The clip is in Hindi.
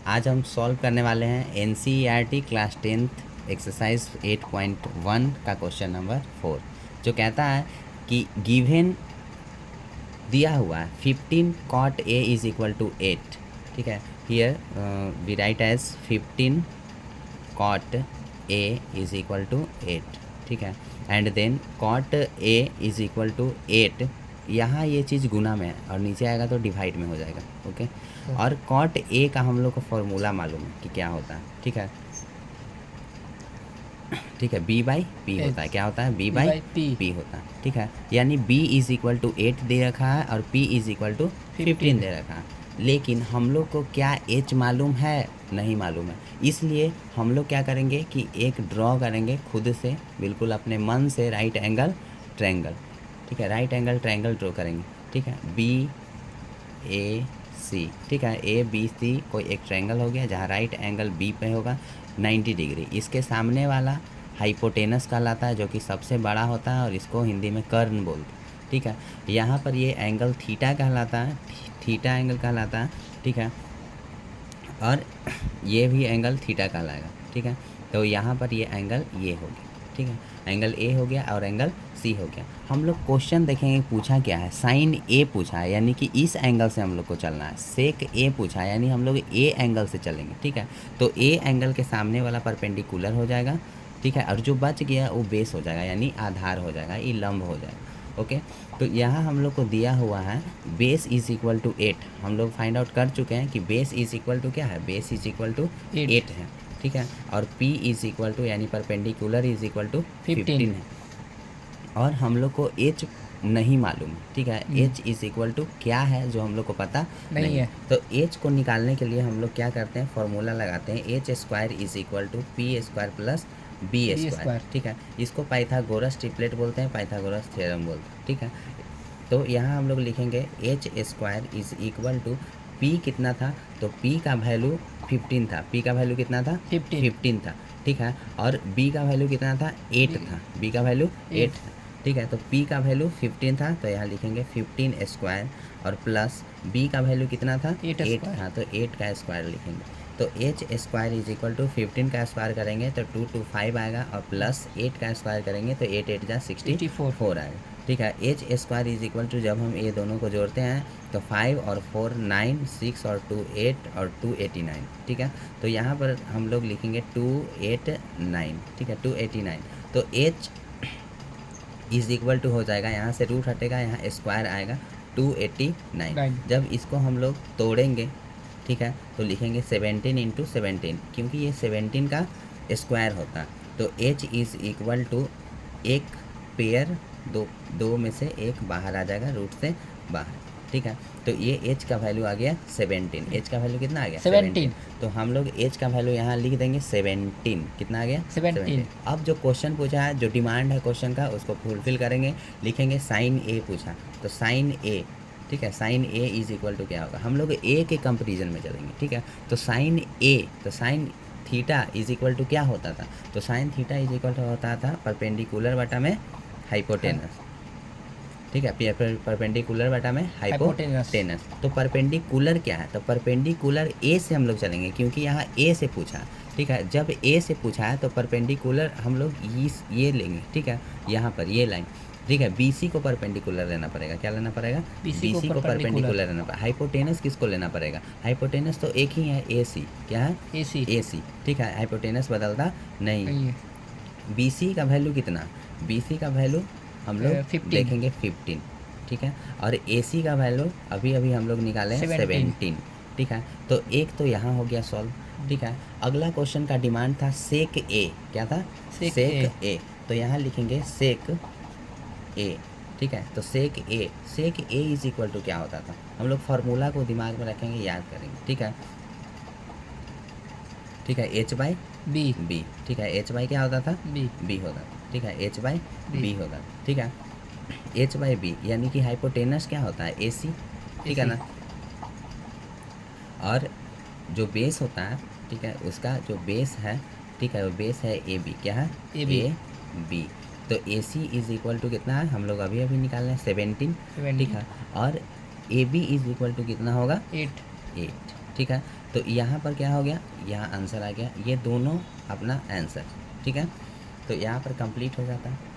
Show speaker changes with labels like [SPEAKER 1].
[SPEAKER 1] आज हम सॉल्व करने वाले हैं NCERT क्लास 10th एक्सरसाइज 8.1 का क्वेश्चन नंबर 4, जो कहता है कि गिवन दिया हुआ है 15 cot A is equal to 8। ठीक है, here we write as 15 cot A is equal to 8। ठीक है, and then cot A is equal to 8। यहाँ ये चीज़ गुना में है और नीचे आएगा तो डिवाइड में हो जाएगा। ओके, और cot A का हम लोग को फॉर्मूला मालूम है कि क्या होता है। ठीक है, ठीक है, B बाई P होता है। क्या होता है? B बाई P होता है। ठीक है, यानी B इज इक्वल टू 8 दे रखा है और P इज इक्वल टू 15 दे रखा है, लेकिन हम लोग को क्या H मालूम है? नहीं मालूम है। इसलिए हम लोग क्या करेंगे कि एक ड्रॉ करेंगे खुद से, बिल्कुल अपने मन से, राइट एंगल ट्रायंगल। ठीक है, राइट एंगल ट्रायंगल ड्रॉ करेंगे। ठीक है, BAC। ठीक है, ABC कोई एक ट्रायंगल हो गया जहाँ राइट एंगल B पे होगा 90 डिग्री। इसके सामने वाला हाइपोटेनस कहलाता है, जो कि सबसे बड़ा होता है और इसको हिंदी में कर्ण बोलते हैं। ठीक है, यहाँ पर ये एंगल थीटा कहलाता है, थीटा एंगल कहलाता है। ठीक है, और ये भी एंगल थीटा कहलाएगा। ठीक है, तो यहाँ पर ये एंगल ये हो गया। ठीक है, एंगल ए हो गया और एंगल सी हो गया। हम लोग क्वेश्चन देखेंगे पूछा क्या है, साइन ए पूछा है, यानी कि इस एंगल से हम लोग को चलना है। सेक ए पूछा है, यानी हम लोग ए एंगल से चलेंगे। ठीक है, तो ए एंगल के सामने वाला परपेंडिकुलर हो जाएगा। ठीक है, और जो बच गया वो बेस हो जाएगा, यानी आधार हो जाएगा, ये लंब हो जाएगा। ओके, तो यहाँ हम लोग को दिया हुआ है बेस इज इक्वल टू 8। हम लोग फाइंड आउट कर चुके हैं कि बेस इज इक्वल टू क्या है, बेस इज इक्वल टू 8 है। ठीक है, और P इज इक्वल टू यानी परपेंडिकुलर इज इक्वल टू 15 है, और हम लोग को H नहीं मालूम। ठीक है, H इज इक्वल टू क्या है जो हम लोग को पता नहीं है। तो H को निकालने के लिए हम लोग क्या करते हैं, फॉर्मूला लगाते हैं H square is equal to P square plus B square. ठीक है, इसको पाइथागोरस ट्रिपलेट बोलते हैं, पाइथागोरस थ्योरम बोलते हैं। ठीक है, तो यहाँ हम लोग लिखेंगे H square is equal to P कितना था, तो P का वैल्यू 15 था। P का वैल्यू कितना था? 15 था। ठीक है, और B का वैल्यू कितना था? 8 था। B का वैल्यू 8 था। ठीक है, तो P का वैल्यू 15 था, तो यहाँ लिखेंगे 15 स्क्वायर, और प्लस B का वैल्यू कितना था? 8 था, तो 8 का स्क्वायर लिखेंगे। तो H square is equal to 15 का स्क्वायर करेंगे तो 2 to 5 आएगा, और प्लस 8 का स्क्वायर करेंगे तो 8 8 जा 64 आएगा। ठीक है, H square is equal to जब हम ये दोनों को जोड़ते हैं तो 5 और 4 9, 6 और 2 8 और 2 89। ठीक है, तो यहाँ पर हम लोग लिखेंगे 289। ठीक है, 289, तो H इज इक्वल टू हो जाएगा, यहाँ से रूट हटेगा, यहाँ स्क्वायर आएगा 289। जब इसको हम लोग तोड़ेंगे, ठीक है, तो लिखेंगे 17 इंटू 17, क्योंकि ये 17 का स्क्वायर होता है। तो H इज़ इक्वल टू एक पेयर, दो में से एक बाहर आ जाएगा, रूट से बाहर। ठीक है, तो ये H का वैल्यू आ गया 17। H का वैल्यू कितना आ गया? 17। तो हम लोग H का वैल्यू यहाँ लिख देंगे 17। कितना आ गया? 17। अब जो क्वेश्चन पूछा है, जो डिमांड है क्वेश्चन का, उसको फुलफिल करेंगे। लिखेंगे साइन ए पूछा, तो साइन ए, ठीक है, sine A is equal to क्या होगा, हम लोग ए के कंपेरिजन में चलेंगे। ठीक है, तो साइन ए, तो sine theta is equal to क्या होता था, तो sine theta is equal to होता था परपेंडिकुलर बटा में हाइपोटेनस। ठीक है, परपेंडिकुलर बटा में हाइपोटेनस। तो परपेंडिकुलर क्या है, तो परपेंडिकुलर ए से हम लोग चलेंगे, क्योंकि यहाँ ए से पूछा। ठीक है, जब ए से पूछा है तो परपेंडिकुलर हम लोग ये लेंगे। ठीक है, यहाँ पर ये लाइन, ठीक है, BC को परपेंडिकुलर लेना पड़ेगा। क्या लेना पड़ेगा? BC को परपेंडिकुलर लेना पड़ेगा। हाइपोटेनस किसको लेना पड़ेगा? हाइपोटेनस तो एक ही है, AC। क्या है? AC। ठीक है, हाइपोटेनस बदलता नहीं है। BC का वैल्यू कितना? BC का वैल्यू हम लोग देखेंगे 15। ठीक है, और AC का वैल्यू अभी हम लोग निकाले 17। ठीक है, तो एक तो यहाँ हो गया सॉल्व। ठीक है, अगला क्वेश्चन का डिमांड था सेक ए। क्या था? सेक ए। तो यहाँ लिखेंगे सेक ए। ठीक है, तो सेक ए इज इक्वल टू क्या होता था, हम लोग फार्मूला को दिमाग में रखेंगे, याद करेंगे। ठीक है, ठीक है, H बाई बी। ठीक है, H बाई क्या होता था? B होता था। ठीक है, H बाई B होता था। ठीक है, H बाई B, यानी कि हाइपोटेनस क्या होता है? AC। ठीक है ना, और जो बेस होता है, ठीक है, उसका जो बेस है, ठीक है, वो बेस है AB। क्या है? AB। तो AC इज इक्वल टू कितना है, हम लोग अभी निकाल रहे हैं 17। ठीक है, और AB इज इक्वल टू कितना होगा? 8। ठीक है। तो यहाँ पर क्या हो गया, यहाँ आंसर आ गया, ये दोनों अपना आंसर। ठीक है, तो यहाँ पर कंप्लीट हो जाता है।